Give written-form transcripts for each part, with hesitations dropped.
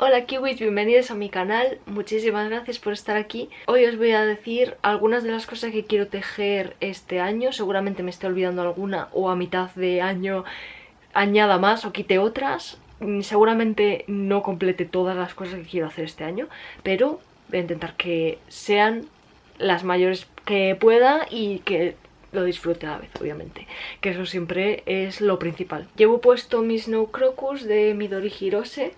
Hola kiwis, bienvenidos a mi canal, muchísimas gracias por estar aquí. Hoy os voy a decir algunas de las cosas que quiero tejer este año. Seguramente me esté olvidando alguna o a mitad de año añada más o quite otras. Seguramente no complete todas las cosas que quiero hacer este año, pero voy a intentar que sean las mayores que pueda y que lo disfrute a la vez, obviamente, que eso siempre es lo principal. Llevo puesto mi Snow Crocus de Midori Hirose.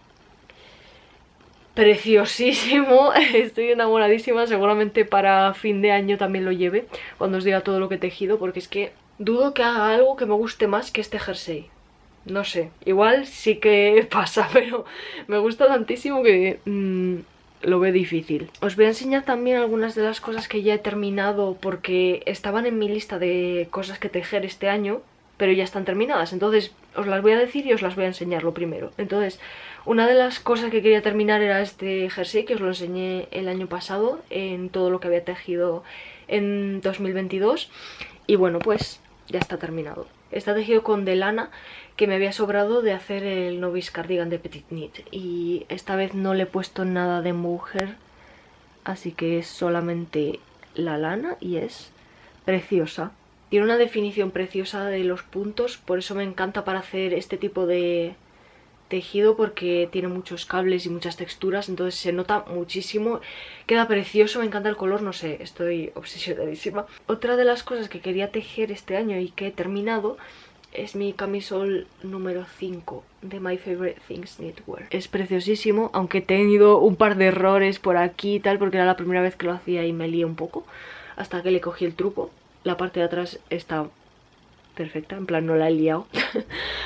Preciosísimo, estoy enamoradísima, seguramente para fin de año también lo lleve, cuando os diga todo lo que he tejido, porque es que dudo que haga algo que me guste más que este jersey. No sé, igual sí que pasa, pero me gusta tantísimo que lo veo difícil. Os voy a enseñar también algunas de las cosas que ya he terminado porque estaban en mi lista de cosas que tejer este año, pero ya están terminadas, entonces os las voy a decir y os las voy a enseñar lo primero. Entonces, una de las cosas que quería terminar era este jersey, que os lo enseñé el año pasado en todo lo que había tejido en 2022, y bueno, pues ya está terminado. Está tejido con de lana que me había sobrado de hacer el novice cardigan de Petit Knit, y esta vez no le he puesto nada de mohair, así que es solamente la lana y es preciosa. Tiene una definición preciosa de los puntos, por eso me encanta para hacer este tipo de tejido, porque tiene muchos cables y muchas texturas, entonces se nota muchísimo, queda precioso, me encanta el color, no sé, estoy obsesionadísima. Otra de las cosas que quería tejer este año y que he terminado es mi camisol número 5 de My Favorite Things Knitwear. Es preciosísimo, aunque he tenido un par de errores por aquí y tal, porque era la primera vez que lo hacía y me lié un poco, hasta que le cogí el truco. La parte de atrás está perfecta, en plan no la he liado.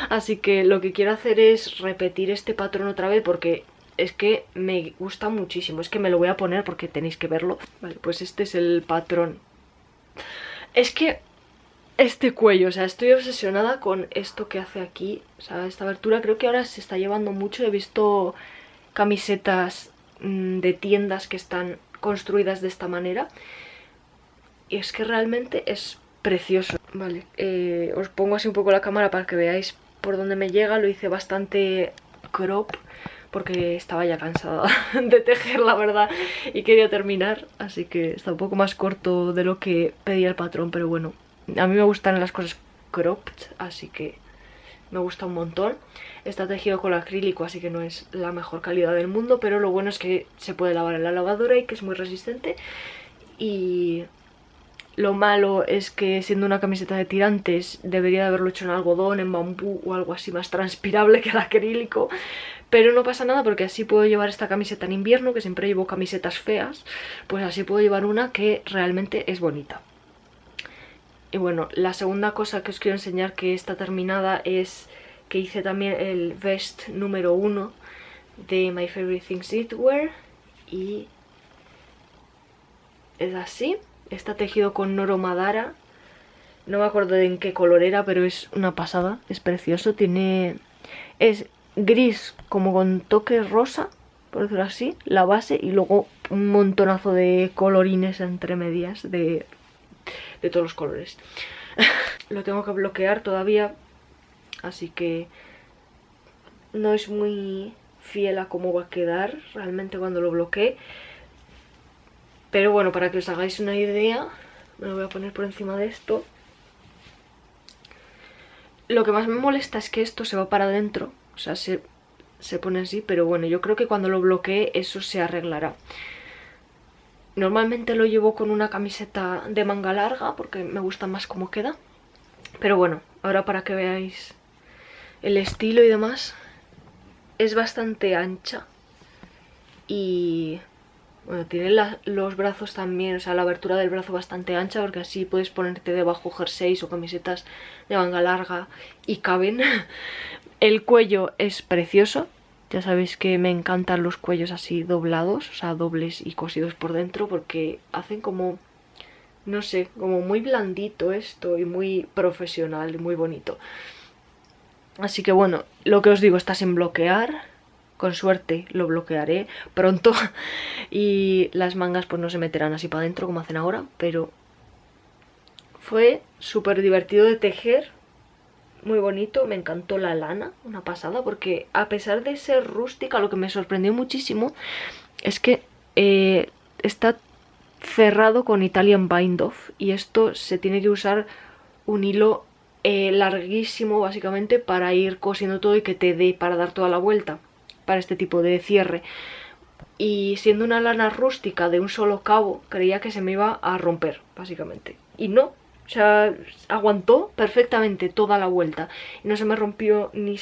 Así que lo que quiero hacer es repetir este patrón otra vez, porque es que me gusta muchísimo. Es que me lo voy a poner porque tenéis que verlo. Vale, pues este es el patrón. Es que este cuello, o sea, estoy obsesionada con esto que hace aquí. O sea, esta abertura creo que ahora se está llevando mucho. He visto camisetas de tiendas que están construidas de esta manera, y es que realmente es precioso. Vale, os pongo así un poco la cámara para que veáis por dónde me llega. Lo hice bastante crop porque estaba ya cansada de tejer, la verdad, y quería terminar, así que está un poco más corto de lo que pedía el patrón, pero bueno, a mí me gustan las cosas cropped, así que me gusta un montón. Está tejido con acrílico, así que no es la mejor calidad del mundo, pero lo bueno es que se puede lavar en la lavadora y que es muy resistente. Y lo malo es que, siendo una camiseta de tirantes, debería de haberlo hecho en algodón, en bambú o algo así más transpirable que el acrílico. Pero no pasa nada, porque así puedo llevar esta camiseta en invierno, que siempre llevo camisetas feas, pues así puedo llevar una que realmente es bonita. Y bueno, la segunda cosa que os quiero enseñar que está terminada es que hice también el vest número 1 de My Favorite Things Knitwear, y es así. Está tejido con Noro Madara. No me acuerdo de en qué color era, pero es una pasada, es precioso. Es gris como con toques rosa, por decirlo así, la base, y luego un montonazo de colorines entre medias de todos los colores. Lo tengo que bloquear todavía, así que no es muy fiel a cómo va a quedar realmente cuando lo bloquee. Pero bueno, para que os hagáis una idea, me lo voy a poner por encima de esto. Lo que más me molesta es que esto se va para adentro, o sea, se pone así, pero bueno, yo creo que cuando lo bloquee eso se arreglará. Normalmente lo llevo con una camiseta de manga larga porque me gusta más cómo queda. Pero bueno, ahora para que veáis el estilo y demás, es bastante ancha. Y bueno, tiene los brazos también, o sea, la abertura del brazo bastante ancha, porque así puedes ponerte debajo jerseys o camisetas de manga larga y caben. El cuello es precioso. Ya sabéis que me encantan los cuellos así doblados, o sea, dobles y cosidos por dentro, porque hacen como, no sé, como muy blandito esto y muy profesional y muy bonito. Así que bueno, lo que os digo, está sin bloquear. Con suerte lo bloquearé pronto y las mangas pues no se meterán así para adentro como hacen ahora, pero fue súper divertido de tejer. muy bonito, me encantó la lana, una pasada, porque a pesar de ser rústica, lo que me sorprendió muchísimo es que está cerrado con Italian Bind Off, y esto se tiene que usar un hilo larguísimo básicamente para ir cosiendo todo y que te dé para dar toda la vuelta para este tipo de cierre. Y siendo una lana rústica de un solo cabo, creía que se me iba a romper básicamente, y no. O sea, aguantó perfectamente toda la vuelta y no se me rompió ni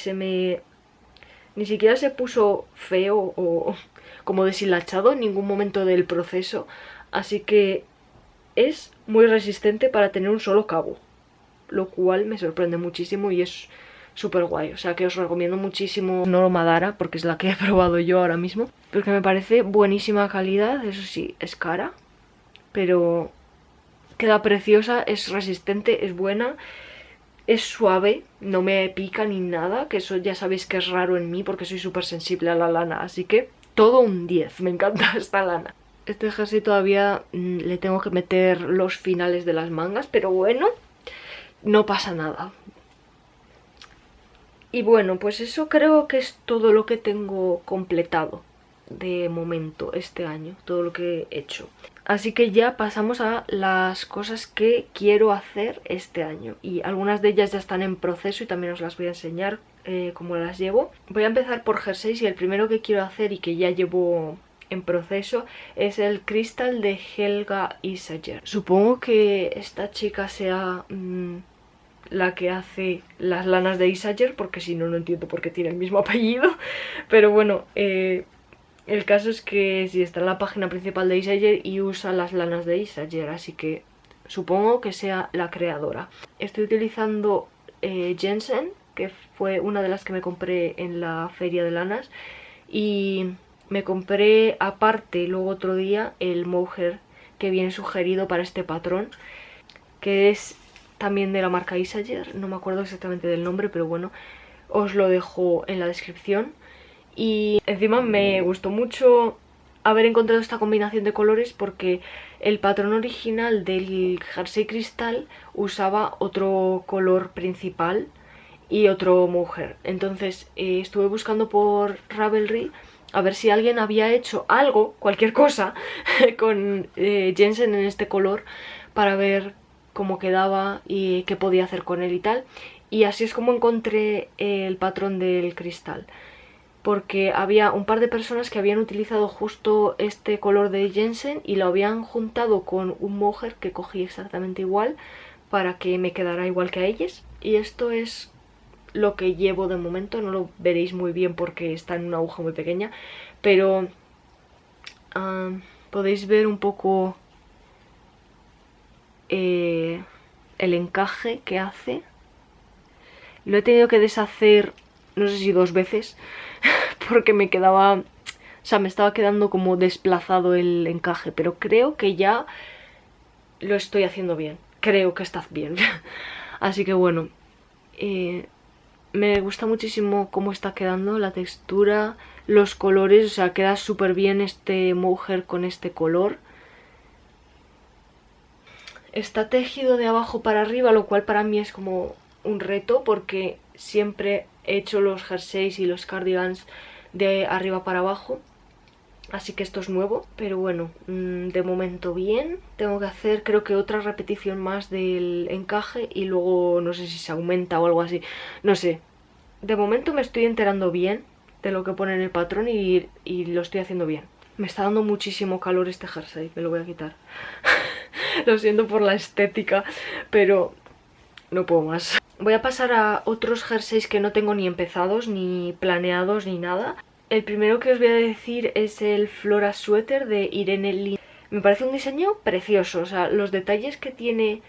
siquiera se puso feo o como deshilachado en ningún momento del proceso. Así que es muy resistente para tener un solo cabo, lo cual me sorprende muchísimo y es súper guay. O sea que os recomiendo muchísimo Noro Madara, porque es la que he probado yo ahora mismo, porque me parece buenísima calidad. Eso sí, es cara, pero queda preciosa, es resistente, es buena, es suave, no me pica ni nada, que eso ya sabéis que es raro en mí porque soy súper sensible a la lana, así que todo un 10, me encanta esta lana. Este jersey todavía le tengo que meter los finales de las mangas, pero bueno, no pasa nada. Y bueno, pues eso creo que es todo lo que tengo completado de momento este año, todo lo que he hecho. Así que ya pasamos a las cosas que quiero hacer este año, y algunas de ellas ya están en proceso y también os las voy a enseñar cómo las llevo. Voy a empezar por jerseys, y el primero que quiero hacer y que ya llevo en proceso es el Crystal de Helga Isager. Supongo que esta chica sea la que hace las lanas de Isager, porque si no, no entiendo por qué tiene el mismo apellido. Pero bueno, el caso es que sí, está en la página principal de Isager y usa las lanas de Isager, así que supongo que sea la creadora. Estoy utilizando Jensen, que fue una de las que me compré en la feria de lanas, y me compré aparte luego otro día el mohair que viene sugerido para este patrón, que es también de la marca Isager, no me acuerdo exactamente del nombre, pero bueno, os lo dejo en la descripción. Y encima me gustó mucho haber encontrado esta combinación de colores, porque el patrón original del jersey cristal usaba otro color principal y otro mohair. Entonces estuve buscando por Ravelry a ver si alguien había hecho algo, cualquier cosa, con Jensen en este color, para ver cómo quedaba y qué podía hacer con él y tal. Y así es como encontré el patrón del cristal, porque había un par de personas que habían utilizado justo este color de Jensen y lo habían juntado con un mohair que cogí exactamente igual para que me quedara igual que a ellas. Y esto es lo que llevo de momento, no lo veréis muy bien porque está en una aguja muy pequeña, pero podéis ver un poco el encaje que hace. Lo he tenido que deshacer, no sé si 2 veces, porque me quedaba, o sea, me estaba quedando como desplazado el encaje, pero creo que ya lo estoy haciendo bien, creo que está bien. Así que bueno, me gusta muchísimo cómo está quedando, la textura, los colores, o sea, queda súper bien este mohair con este color. Está tejido de abajo para arriba, lo cual para mí es como un reto, porque siempre he hecho los jerseys y los cardigans de arriba para abajo, así que esto es nuevo. Pero bueno, de momento bien. Tengo que hacer creo que otra repetición más del encaje y luego no sé si se aumenta o algo así, no sé. De momento me estoy enterando bien de lo que pone en el patrón y lo estoy haciendo bien. Me está dando muchísimo calor este jersey, me lo voy a quitar. Lo siento por la estética, pero no puedo más. Voy a pasar a otros jerseys que no tengo ni empezados, ni planeados, ni nada. El primero que os voy a decir es el Flora Sweater de Irene Lin. Me parece un diseño precioso, o sea, los detalles que tiene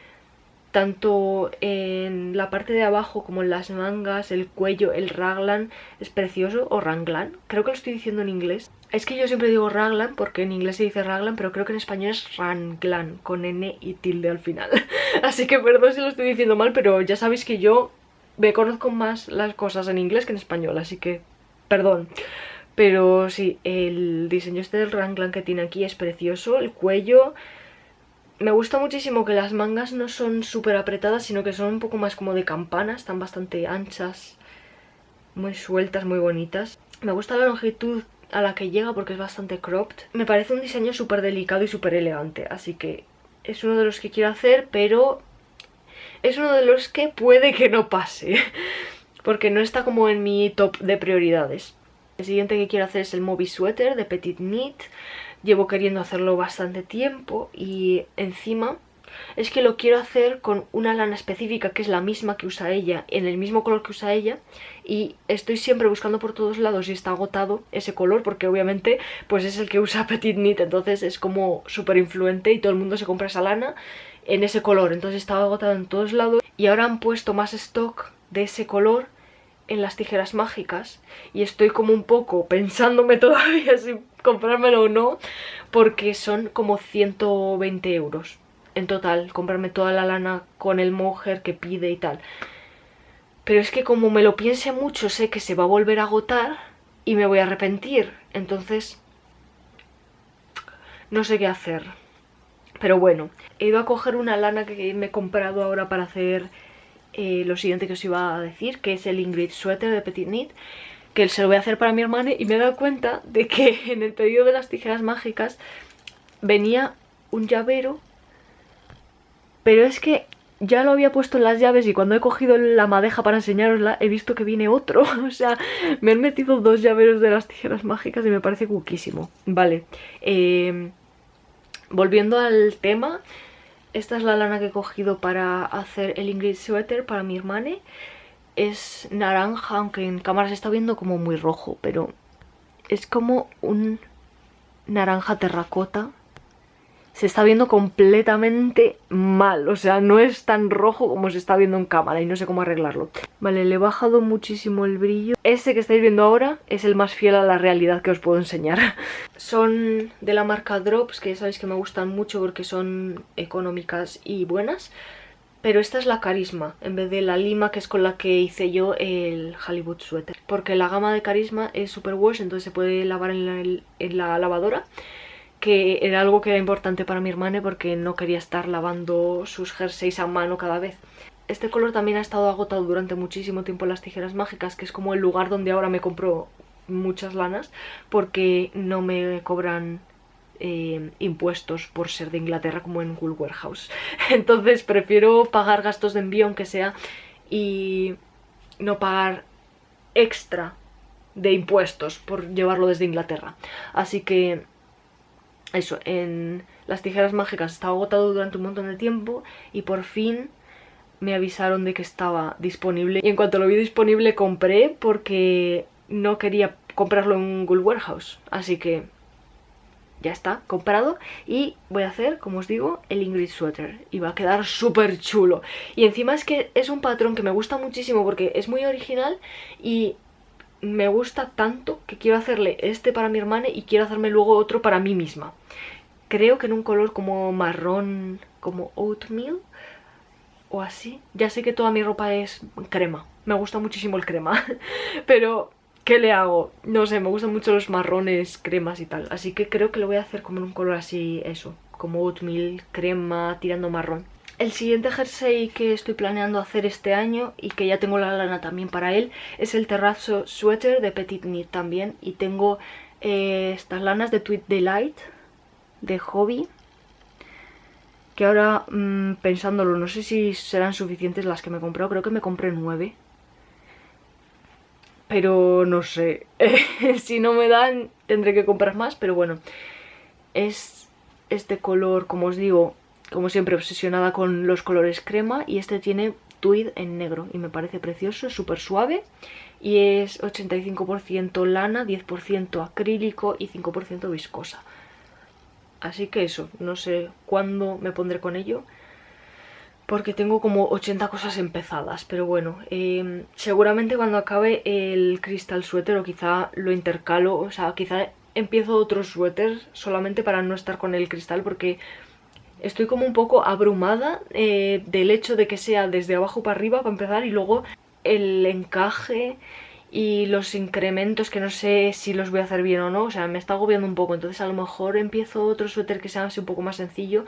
tanto en la parte de abajo como en las mangas, el cuello, el raglan, es precioso, o raglan, creo que lo estoy diciendo en inglés. Es que yo siempre digo raglan porque en inglés se dice raglan, pero creo que en español es raglan, con N y tilde al final. Así que perdón si lo estoy diciendo mal, pero ya sabéis que yo me conozco más las cosas en inglés que en español, así que perdón. Pero sí, el diseño este del raglan que tiene aquí es precioso, el cuello Me gusta muchísimo que las mangas no son súper apretadas, sino que son un poco más como de campana, están bastante anchas, muy sueltas, muy bonitas. Me gusta la longitud a la que llega porque es bastante cropped. Me parece un diseño súper delicado y súper elegante, así que es uno de los que quiero hacer, pero es uno de los que puede que no pase, porque no está como en mi top de prioridades. El siguiente que quiero hacer es el Moby Sweater de Petit Knit. Llevo queriendo hacerlo bastante tiempo y encima es que lo quiero hacer con una lana específica que es la misma que usa ella, en el mismo color que usa ella, y estoy siempre buscando por todos lados y está agotado ese color porque obviamente pues es el que usa Petit Knit, entonces es como súper influente y todo el mundo se compra esa lana en ese color, entonces estaba agotado en todos lados y ahora han puesto más stock de ese color en las tijeras mágicas y estoy como un poco pensándome todavía si comprármelo o no, porque son como 120 euros en total, comprarme toda la lana con el mohair que pide y tal. Pero es que como me lo piense mucho, sé que se va a volver a agotar y me voy a arrepentir. Entonces, no sé qué hacer. Pero bueno, he ido a coger una lana que me he comprado ahora para hacer lo siguiente que os iba a decir, que es el Ingrid Sweater de Petit Knit, que se lo voy a hacer para mi hermana, y me he dado cuenta de que en el pedido de las tijeras mágicas venía un llavero, pero es que ya lo había puesto en las llaves y cuando he cogido la madeja para enseñarosla he visto que viene otro. O sea, me han metido dos llaveros de las tijeras mágicas y me parece cuquísimo. Vale, volviendo al tema, esta es la lana que he cogido para hacer el Ingrid Sweater para mi hermana. Es naranja, aunque en cámara se está viendo como muy rojo, pero es como un naranja terracota. Se está viendo completamente mal, o sea, no es tan rojo como se está viendo en cámara y no sé cómo arreglarlo. Vale, le he bajado muchísimo el brillo. Este que estáis viendo ahora es el más fiel a la realidad que os puedo enseñar. Son de la marca Drops, que ya sabéis que me gustan mucho porque son económicas y buenas. Pero esta es la Carisma, en vez de la Lima, que es con la que hice yo el Hollywood Sweater. Porque la gama de Carisma es super wash, entonces se puede lavar en la lavadora, que era algo que era importante para mi hermana porque no quería estar lavando sus jerseys a mano cada vez. Este color también ha estado agotado durante muchísimo tiempo en las tijeras mágicas, que es como el lugar donde ahora me compro muchas lanas, porque no me cobran impuestos por ser de Inglaterra como en Wool Warehouse. Entonces prefiero pagar gastos de envío aunque sea y no pagar extra de impuestos por llevarlo desde Inglaterra. Así que eso, en las tijeras mágicas estaba agotado durante un montón de tiempo y por fin me avisaron de que estaba disponible. Y en cuanto lo vi disponible compré porque no quería comprarlo en Wool Warehouse. Así que ya está, comprado. Y voy a hacer, como os digo, el Ingrid Sweater. Y va a quedar súper chulo. Y encima es que es un patrón que me gusta muchísimo porque es muy original y me gusta tanto que quiero hacerle este para mi hermana y quiero hacerme luego otro para mí misma. Creo que en un color como marrón, como oatmeal o así. Ya sé que toda mi ropa es crema, me gusta muchísimo el crema, pero ¿qué le hago? No sé, me gustan mucho los marrones, cremas y tal, así que creo que lo voy a hacer como en un color así, eso, como oatmeal, crema, tirando marrón. El siguiente jersey que estoy planeando hacer este año y que ya tengo la lana también para él es el Terrazzo Sweater de Petit Knit también, y tengo estas lanas de Tweed Delight de Hobby, que ahora pensándolo no sé si serán suficientes las que me he comprado, creo que me compré 9, pero no sé, si no me dan tendré que comprar más, pero bueno, es este color, como os digo, como siempre obsesionada con los colores crema, y este tiene tweed en negro y me parece precioso, es súper suave y es 85% lana, 10% acrílico y 5% viscosa. Así que eso, no sé cuándo me pondré con ello porque tengo como 80 cosas empezadas, pero bueno, seguramente cuando acabe el Crystal Sweater, o quizá lo intercalo, o sea, quizá empiezo otro suéter solamente para no estar con el cristal, porque estoy como un poco abrumada del hecho de que sea desde abajo para arriba para empezar, y luego el encaje y los incrementos que no sé si los voy a hacer bien o no, o sea, me está agobiando un poco. Entonces a lo mejor empiezo otro suéter que sea así un poco más sencillo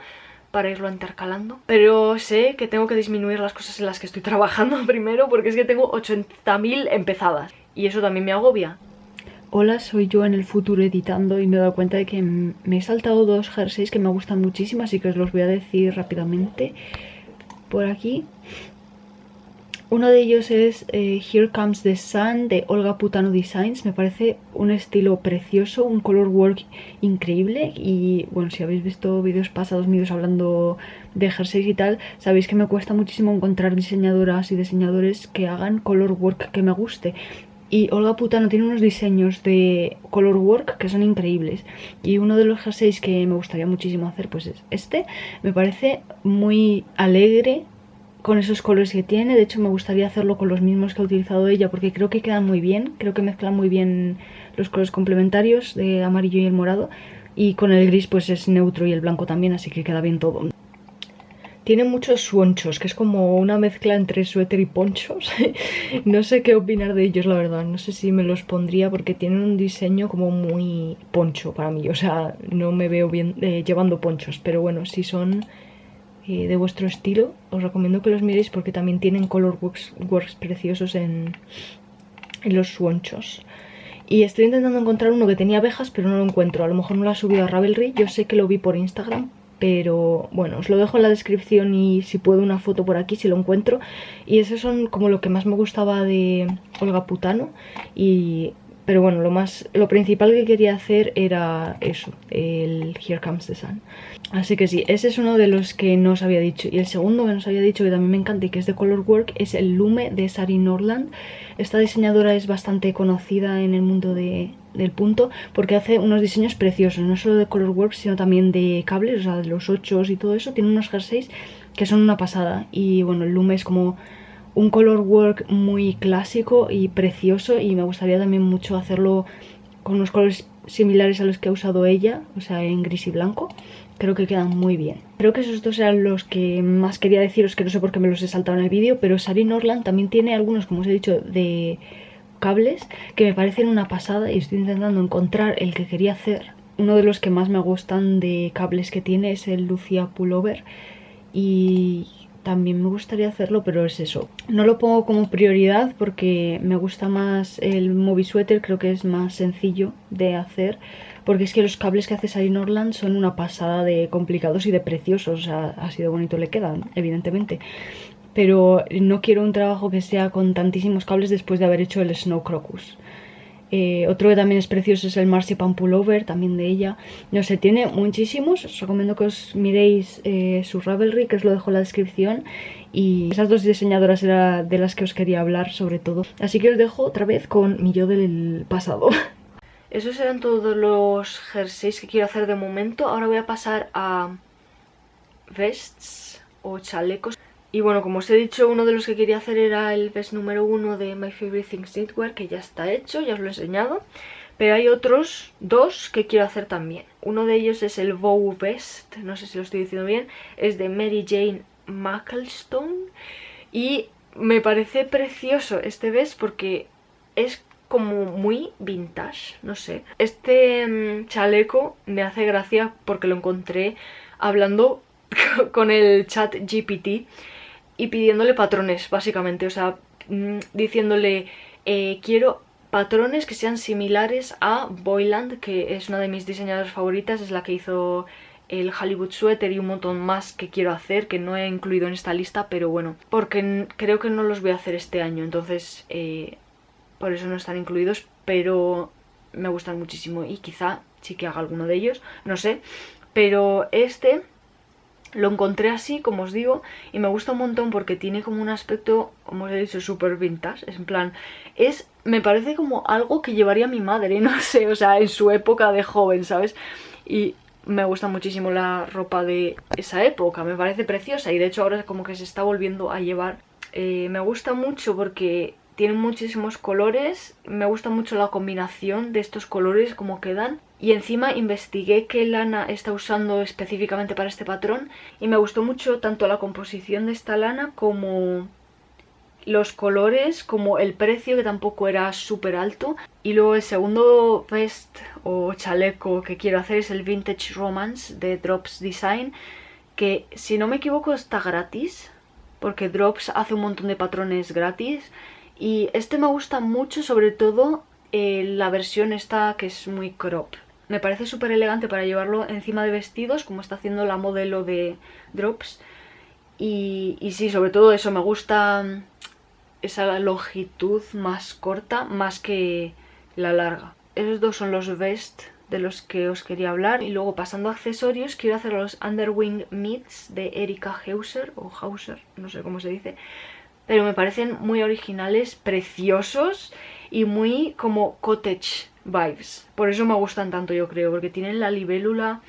para irlo intercalando. Pero sé que tengo que disminuir las cosas en las que estoy trabajando primero, porque es que tengo 80.000 empezadas y eso también me agobia. Hola, soy yo en el futuro editando y me he dado cuenta de que me he saltado dos jerseys que me gustan muchísimo, así que os los voy a decir rápidamente por aquí. Uno de ellos es Here Comes the Sun de Olga Putano Designs. Me parece un estilo precioso, un color work increíble. Y bueno, si habéis visto vídeos pasados míos hablando de jerseys y tal, sabéis que me cuesta muchísimo encontrar diseñadoras y diseñadores que hagan color work que me guste. Y Olga Putano tiene unos diseños de color work que son increíbles. Y uno de los jerseys que me gustaría muchísimo hacer pues es este. Me parece muy alegre con esos colores que tiene. De hecho me gustaría hacerlo con los mismos que ha utilizado ella, porque creo que quedan muy bien, creo que mezclan muy bien los colores complementarios de amarillo y el morado, y con el gris pues es neutro y el blanco también, así que queda bien todo. Tiene muchos swonchos, que es como una mezcla entre suéter y ponchos. No sé qué opinar de ellos, la verdad. No sé si me los pondría porque tienen un diseño como muy poncho para mí. O sea, no me veo bien llevando ponchos, pero bueno, si son de vuestro estilo, os recomiendo que los miréis porque también tienen color works preciosos en los swonchos. Y estoy intentando encontrar uno que tenía abejas, pero no lo encuentro. A lo mejor no lo ha subido a Ravelry. Yo sé que lo vi por Instagram, pero bueno, os lo dejo en la descripción y si puedo una foto por aquí si lo encuentro. Y esos son como lo que más me gustaba de Olga Putano. Pero bueno, lo principal que quería hacer era eso, el Here Comes the Sun. Así que sí, ese es uno de los que no os había dicho. Y el segundo que nos había dicho, que también me encanta y que es de Color Work, es el Lume de Sari Norland. Esta diseñadora es bastante conocida en el mundo del punto porque hace unos diseños preciosos, no solo de Color Work, sino también de cables, o sea, de los 8s y todo eso. Tiene unos jerseys que son una pasada. Y bueno, el Lume es como un color work muy clásico y precioso, y me gustaría también mucho hacerlo con unos colores similares a los que ha usado ella, o sea, en gris y blanco. Creo que quedan muy bien. Creo que esos dos eran los que más quería deciros, que no sé por qué me los he saltado en el vídeo, pero Sari Norland también tiene algunos, como os he dicho, de cables que me parecen una pasada y estoy intentando encontrar el que quería hacer. Uno de los que más me gustan de cables que tiene es el Lucia Pullover y también me gustaría hacerlo, pero es eso. No lo pongo como prioridad porque me gusta más el Moby Sweater, creo que es más sencillo de hacer, porque es que los cables que hace Sari Norland son una pasada de complicados y de preciosos, o sea, así de bonito le quedan, evidentemente. Pero no quiero un trabajo que sea con tantísimos cables después de haber hecho el Snow Crocus. Otro que también es precioso es el Marzipan Pullover, también de ella. No sé, tiene muchísimos. Os recomiendo que os miréis su Ravelry, que os lo dejo en la descripción. Y esas dos diseñadoras eran de las que os quería hablar sobre todo. Así que os dejo otra vez con mi yo del pasado. Esos eran todos los jerseys que quiero hacer de momento. Ahora voy a pasar a vests o chalecos. Y bueno, como os he dicho, uno de los que quería hacer era el vest número 1 de My Favorite Things Knitwear, que ya está hecho, ya os lo he enseñado. Pero hay otros dos que quiero hacer también. Uno de ellos es el Bow Vest, no sé si lo estoy diciendo bien, es de Mary Jane Macclestone. Y me parece precioso este vest porque es como muy vintage, no sé. Este chaleco me hace gracia porque lo encontré hablando con el chat GPT y pidiéndole patrones, básicamente, o sea, diciéndole quiero patrones que sean similares a Boyland, que es una de mis diseñadoras favoritas, es la que hizo el Hollywood Sweater y un montón más que quiero hacer, que no he incluido en esta lista, pero bueno, porque creo que no los voy a hacer este año, entonces por eso no están incluidos, pero me gustan muchísimo y quizá sí que haga alguno de ellos, no sé, pero este lo encontré así, como os digo, y me gusta un montón porque tiene como un aspecto, como os he dicho, súper vintage. Es en plan, me parece como algo que llevaría mi madre, no sé, o sea, en su época de joven, ¿sabes? Y me gusta muchísimo la ropa de esa época, me parece preciosa y de hecho ahora como que se está volviendo a llevar. Me gusta mucho porque tiene muchísimos colores, me gusta mucho la combinación de estos colores, como quedan. Y encima investigué qué lana está usando específicamente para este patrón y me gustó mucho tanto la composición de esta lana como los colores, como el precio, que tampoco era súper alto. Y luego el segundo vest o chaleco que quiero hacer es el Vintage Romance de Drops Design, que si no me equivoco está gratis, porque Drops hace un montón de patrones gratis. Y este me gusta mucho, sobre todo la versión esta que es muy crop. Me parece súper elegante para llevarlo encima de vestidos, como está haciendo la modelo de Drops. Y sí, sobre todo eso, me gusta esa longitud más corta, más que la larga. Esos dos son los best de los que os quería hablar. Y luego, pasando a accesorios, quiero hacer los Underwing Mids de Erika Hauser, o Hauser, no sé cómo se dice, pero me parecen muy originales, preciosos y muy como cottage vibes. Por eso me gustan tanto, yo creo, porque tienen la libélula,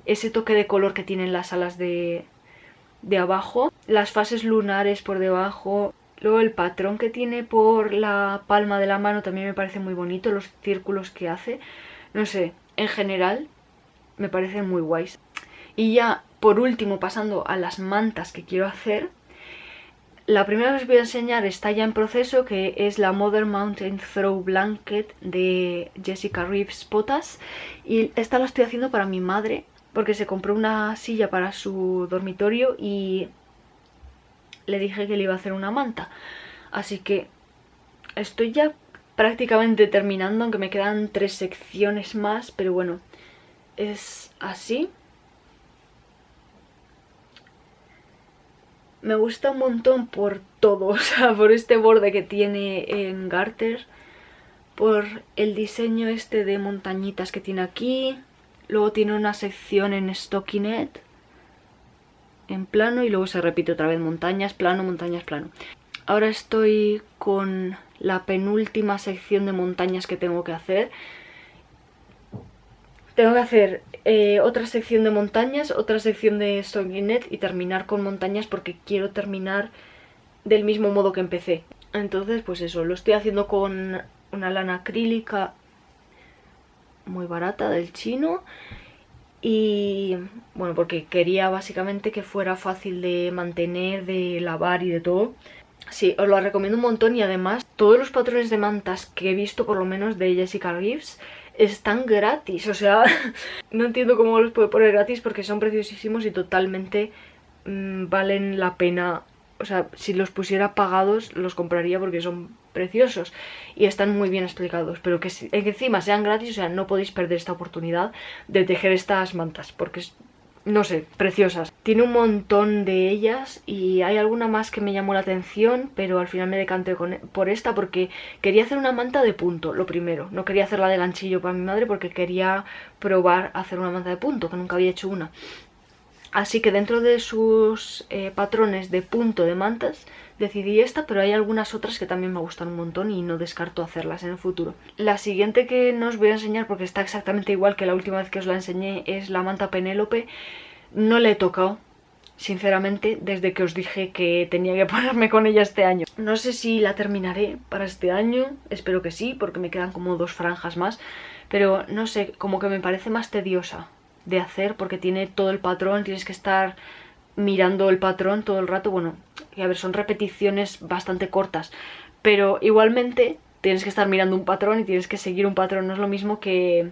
ese toque de color que tienen las alas de abajo, las fases lunares por debajo. Luego el patrón que tiene por la palma de la mano también me parece muy bonito, los círculos que hace. No sé, en general me parecen muy guays. Y ya por último, pasando a las mantas que quiero hacer, la primera que os voy a enseñar está ya en proceso, que es la Mother Mountain Throw Blanket de Jessica Reeves Potas. Y esta la estoy haciendo para mi madre, porque se compró una silla para su dormitorio y le dije que le iba a hacer una manta. Así que estoy ya prácticamente terminando, aunque me quedan 3 secciones más, pero bueno, es así. Me gusta un montón por todo, o sea, por este borde que tiene en garter, por el diseño este de montañitas que tiene aquí. Luego tiene una sección en stockinette, en plano, y luego se repite otra vez montañas, plano, montañas, plano. Ahora estoy con la penúltima sección de montañas que tengo que hacer. Tengo que hacer otra sección de montañas, otra sección de stockinette y terminar con montañas, porque quiero terminar del mismo modo que empecé. Entonces, pues eso, lo estoy haciendo con una lana acrílica muy barata del chino. Y bueno, porque quería básicamente que fuera fácil de mantener, de lavar y de todo. Sí, os lo recomiendo un montón. Y además todos los patrones de mantas que he visto, por lo menos de Jessica Reeves, están gratis. O sea, no entiendo cómo los puede poner gratis, porque son preciosísimos y totalmente valen la pena. O sea, si los pusiera pagados los compraría, porque son preciosos y están muy bien explicados. Pero que encima sean gratis, o sea, no podéis perder esta oportunidad de tejer estas mantas, porque es, no sé, preciosas. Tiene un montón de ellas y hay alguna más que me llamó la atención, pero al final me decanté por esta, porque quería hacer una manta de punto, lo primero. No quería hacer la de ganchillo para mi madre, porque quería probar a hacer una manta de punto, que nunca había hecho una. Así que dentro de sus patrones de punto de mantas decidí esta, pero hay algunas otras que también me gustan un montón y no descarto hacerlas en el futuro. La siguiente que no os voy a enseñar, porque está exactamente igual que la última vez que os la enseñé, es la manta Penélope. No la he tocado, sinceramente, desde que os dije que tenía que ponerme con ella este año. No sé si la terminaré para este año, espero que sí, porque me quedan como 2 franjas más, pero no sé, como que me parece más tediosa de hacer, porque tiene todo el patrón, tienes que estar mirando el patrón todo el rato. Bueno, y a ver, son repeticiones bastante cortas, pero igualmente tienes que estar mirando un patrón y tienes que seguir un patrón. No es lo mismo que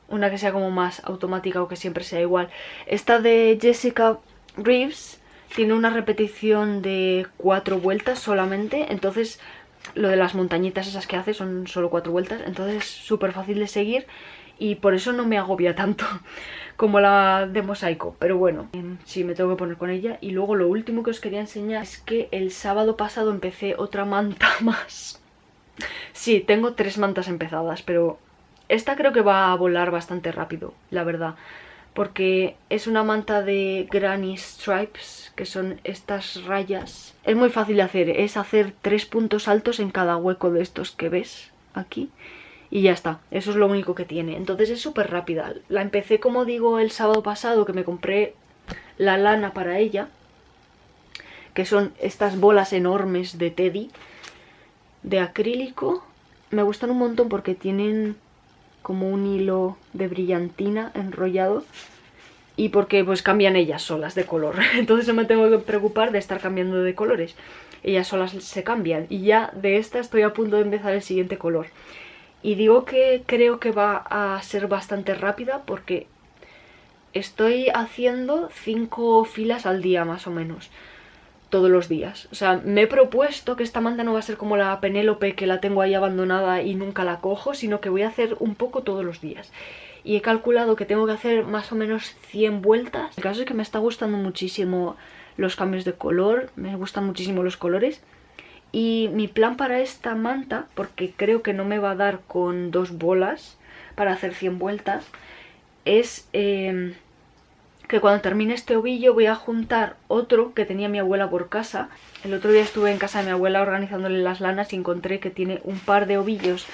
una que sea como más automática o que siempre sea igual. Esta de Jessica Reeves tiene una repetición de 4 vueltas solamente, entonces lo de las montañitas esas que hace son solo 4 vueltas, entonces es súper fácil de seguir. Y por eso no me agobia tanto como la de mosaico. Pero bueno, sí, me tengo que poner con ella. Y luego lo último que os quería enseñar es que el sábado pasado empecé otra manta más. Sí, tengo 3 mantas empezadas, pero esta creo que va a volar bastante rápido, la verdad. Porque es una manta de Granny Stripes, que son estas rayas. Es muy fácil de hacer, es hacer 3 puntos altos en cada hueco de estos que ves aquí. Y ya está, eso es lo único que tiene. Entonces es súper rápida. La empecé, como digo, el sábado pasado, que me compré la lana para ella, que son estas bolas enormes de Teddy, de acrílico. Me gustan un montón porque tienen como un hilo de brillantina enrollado, y porque pues cambian ellas solas de color. Entonces no me tengo que preocupar de estar cambiando de colores. Ellas solas se cambian. Y ya de esta estoy a punto de empezar el siguiente color. Y digo que creo que va a ser bastante rápida, porque estoy haciendo 5 filas al día más o menos, todos los días. O sea, me he propuesto que esta manta no va a ser como la Penélope, que la tengo ahí abandonada y nunca la cojo, sino que voy a hacer un poco todos los días. Y he calculado que tengo que hacer más o menos 100 vueltas. El caso es que me está gustando muchísimo los cambios de color, me gustan muchísimo los colores. Y mi plan para esta manta, porque creo que no me va a dar con 2 bolas para hacer 100 vueltas, es que cuando termine este ovillo voy a juntar otro que tenía mi abuela por casa. El otro día estuve en casa de mi abuela organizándole las lanas y encontré que tiene un par de ovillos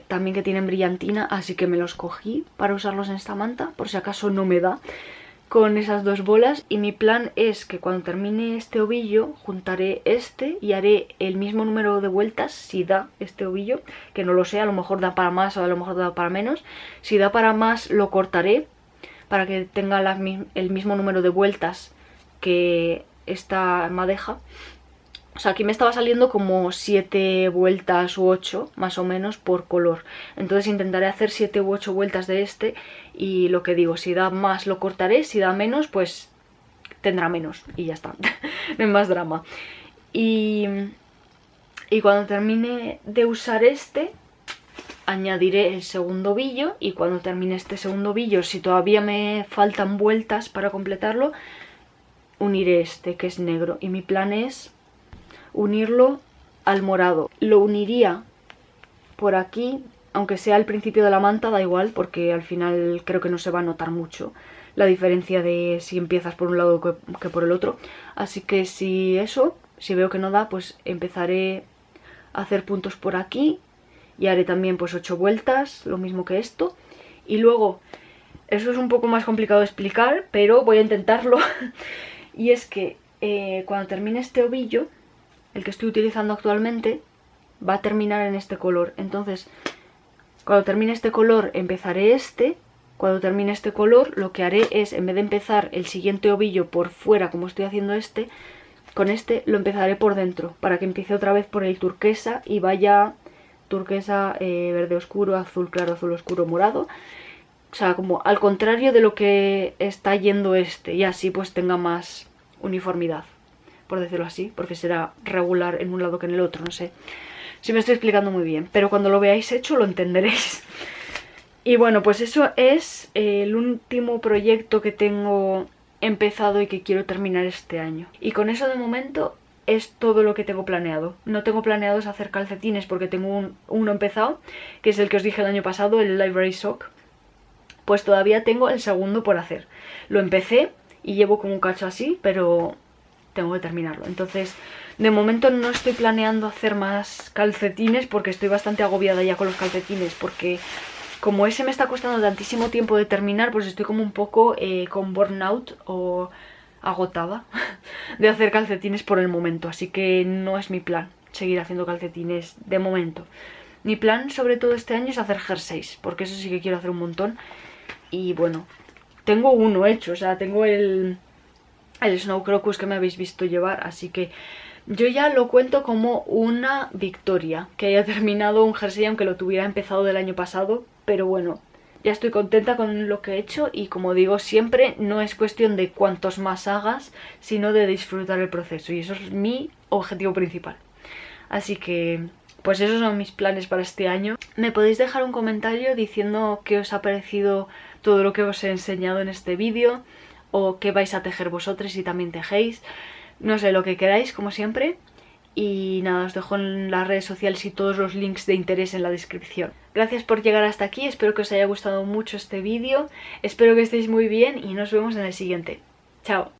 también que tienen brillantina, así que me los cogí para usarlos en esta manta, por si acaso no me da con esas 2 bolas. Y mi plan es que cuando termine este ovillo juntaré este y haré el mismo número de vueltas si da este ovillo, que no lo sé, a lo mejor da para más o a lo mejor da para menos. Si da para más lo cortaré para que tenga el mismo número de vueltas que esta madeja. O sea, aquí me estaba saliendo como 7 vueltas u 8, más o menos, por color. Entonces intentaré hacer 7 u 8 vueltas de este. Y lo que digo, si da más lo cortaré, si da menos, pues tendrá menos. Y ya está, no hay más drama. Y cuando termine de usar este, añadiré el segundo ovillo. Y cuando termine este segundo ovillo, si todavía me faltan vueltas para completarlo, uniré este, que es negro. Y mi plan es unirlo al morado. Lo uniría por aquí, aunque sea al principio de la manta, da igual, porque al final creo que no se va a notar mucho la diferencia de si empiezas por un lado que por el otro. Así que si veo que no da, pues empezaré a hacer puntos por aquí y haré también pues 8 vueltas, lo mismo que esto. Y luego, eso es un poco más complicado de explicar, pero voy a intentarlo. Y es que cuando termine este ovillo, el que estoy utilizando actualmente, va a terminar en este color. Entonces, cuando termine este color, empezaré este. Cuando termine este color, lo que haré es, en vez de empezar el siguiente ovillo por fuera, como estoy haciendo este, con este lo empezaré por dentro, para que empiece otra vez por el turquesa y vaya turquesa, verde oscuro, azul claro, azul oscuro, morado. O sea, como al contrario de lo que está yendo este, y así pues tenga más uniformidad, por decirlo así, porque será regular en un lado que en el otro, no sé si me estoy explicando muy bien, pero cuando lo veáis hecho lo entenderéis. Y bueno, pues eso es el último proyecto que tengo empezado y que quiero terminar este año. Y con eso de momento es todo lo que tengo planeado. No tengo planeados hacer calcetines porque tengo uno empezado, que es el que os dije el año pasado, el Library Sock. Pues todavía tengo el segundo por hacer. Lo empecé y llevo como un cacho así, pero tengo que terminarlo. Entonces, de momento no estoy planeando hacer más calcetines porque estoy bastante agobiada ya con los calcetines, porque como ese me está costando tantísimo tiempo de terminar, pues estoy como un poco con burnout o agotada de hacer calcetines por el momento. Así que no es mi plan seguir haciendo calcetines de momento. Mi plan sobre todo este año es hacer jerseys, porque eso sí que quiero hacer un montón. Y bueno, tengo uno hecho, o sea, tengo el Snow Crocus que me habéis visto llevar, así que yo ya lo cuento como una victoria, que haya terminado un jersey aunque lo tuviera empezado del año pasado, pero bueno, ya estoy contenta con lo que he hecho y como digo siempre, no es cuestión de cuantos más hagas, sino de disfrutar el proceso y eso es mi objetivo principal. Así que pues esos son mis planes para este año. Me podéis dejar un comentario diciendo qué os ha parecido todo lo que os he enseñado en este vídeo, o qué vais a tejer vosotros si también tejéis. No sé, lo que queráis, como siempre. Y nada, os dejo en las redes sociales y todos los links de interés en la descripción. Gracias por llegar hasta aquí, espero que os haya gustado mucho este vídeo. Espero que estéis muy bien y nos vemos en el siguiente. Chao.